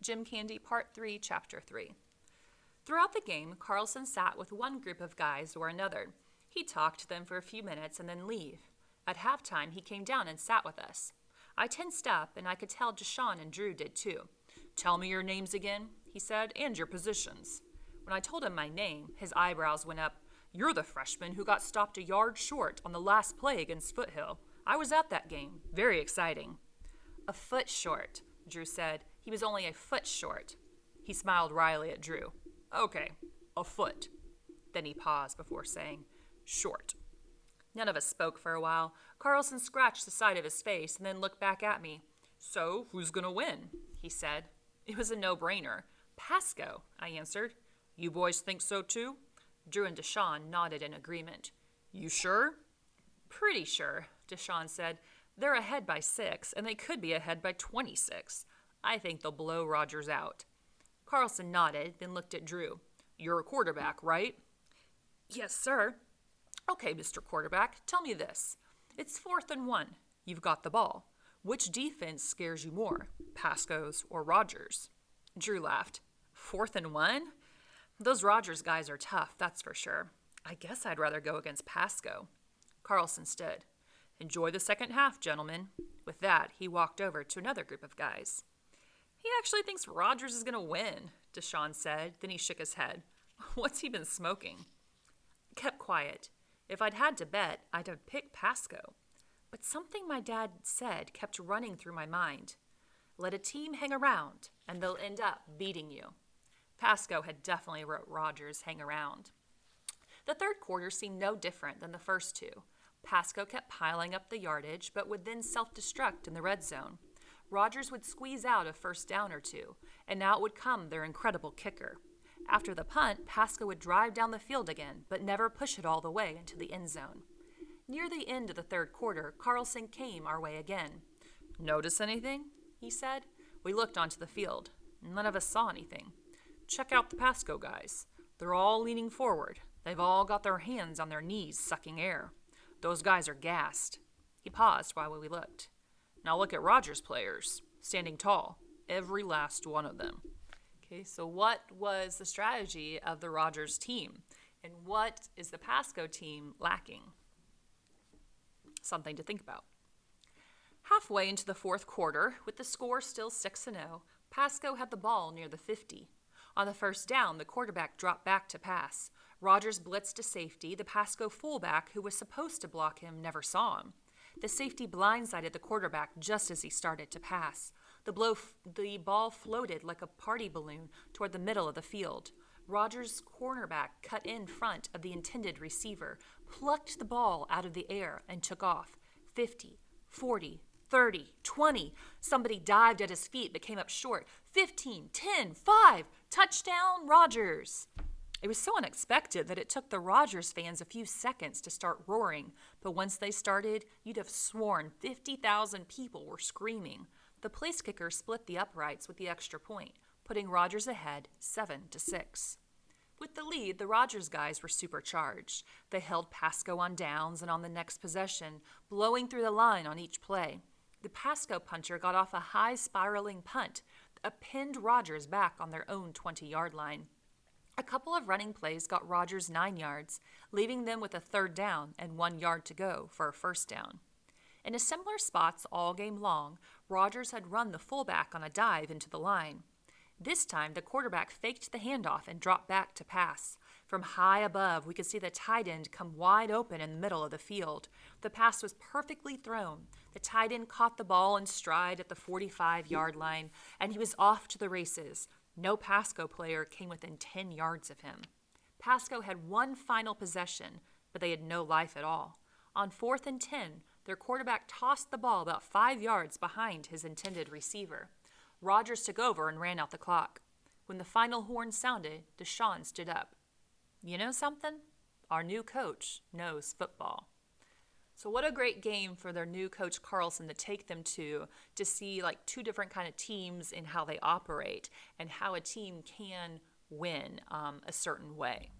Jim Candy Part 3, Chapter 3. Throughout the game, Carlson sat with one group of guys or another. He'd talk to them for a few minutes and then leave. At halftime, he came down and sat with us. I tensed up, and I could tell Deshaun and Drew did too. "Tell me your names again," he said, "and your positions." When I told him my name, his eyebrows went up. "You're the freshman who got stopped a yard short on the last play against Foothill. I was at that game. Very exciting." "A foot short," Drew said. "He was only a foot short." He smiled wryly at Drew. "Okay, a foot." Then he paused before saying, "Short." None of us spoke for a while. Carlson scratched the side of his face and then looked back at me. "So, who's going to win?" he said. It was a no-brainer. "Pasco," I answered. "You boys think so too?" Drew and Deshaun nodded in agreement. "You sure?" "Pretty sure," Deshaun said. "They're ahead by 6, and they could be ahead by 26. I think they'll blow Rogers out." Carlson nodded, then looked at Drew. "You're a quarterback, right?" "Yes, sir." "Okay, Mr. Quarterback, tell me this. It's 4th and 1. You've got the ball. Which defense scares you more, Pasco's or Rogers?" Drew laughed. 4th and 1? Those Rogers guys are tough, that's for sure. I guess I'd rather go against Pasco. Carlson stood. "Enjoy the second half, gentlemen." With that, he walked over to another group of guys. "He actually thinks Rogers is going to win," Deshaun said. Then he shook his head. "What's he been smoking?" I kept quiet. If I'd had to bet, I'd have picked Pasco. But something my dad said kept running through my mind. Let a team hang around, and they'll end up beating you. Pasco had definitely wrote Rogers hang around. The third quarter seemed no different than the first two. Pasco kept piling up the yardage, but would then self-destruct in the red zone. Rogers would squeeze out a first down or two, and out would come their incredible kicker. After the punt, Pasco would drive down the field again, but never push it all the way into the end zone. Near the end of the third quarter, Carlson came our way again. "Notice anything?" he said. We looked onto the field. None of us saw anything. "Check out the Pasco guys. They're all leaning forward. They've all got their hands on their knees sucking air. Those guys are gassed." He paused while we looked. "Now look at Rogers' players, standing tall, every last one of them." Okay, so what was the strategy of the Rogers team? And what is the Pasco team lacking? Something to think about. Halfway into the fourth quarter, with the score still 6-0, Pasco had the ball near the 50. On the first down, the quarterback dropped back to pass. Rogers blitzed to safety. The Pasco fullback, who was supposed to block him, never saw him. The safety blindsided the quarterback just as he started to pass. The ball floated like a party balloon toward the middle of the field. Rogers' cornerback cut in front of the intended receiver, plucked the ball out of the air, and took off. 50, 40, 30, 20. Somebody dived at his feet but came up short. 15, 10, 5. Touchdown, Rogers! It was so unexpected that it took the Rogers fans a few seconds to start roaring, but once they started, you'd have sworn 50,000 people were screaming. The place kicker split the uprights with the extra point, putting Rogers ahead 7-6. With the lead, the Rogers guys were supercharged. They held Pasco on downs and on the next possession, blowing through the line on each play. The Pasco punter got off a high spiraling punt that pinned Rogers back on their own 20-yard line. A couple of running plays got Rogers 9 yards, leaving them with a third down and 1 yard to go for a first down. In a similar spots all game long, Rogers had run the fullback on a dive into the line. This time, the quarterback faked the handoff and dropped back to pass. From high above, we could see the tight end come wide open in the middle of the field. The pass was perfectly thrown. The tight end caught the ball in stride at the 45-yard line, and he was off to the races. No Pasco player came within 10 yards of him. Pasco had one final possession, but they had no life at all. On 4th and 10, their quarterback tossed the ball about 5 yards behind his intended receiver. Rogers took over and ran out the clock. When the final horn sounded, Deshaun stood up. "You know something? Our new coach knows football." So what a great game for their new coach Carlson to take them to see like two different kind of teams and how they operate and how a team can win a certain way.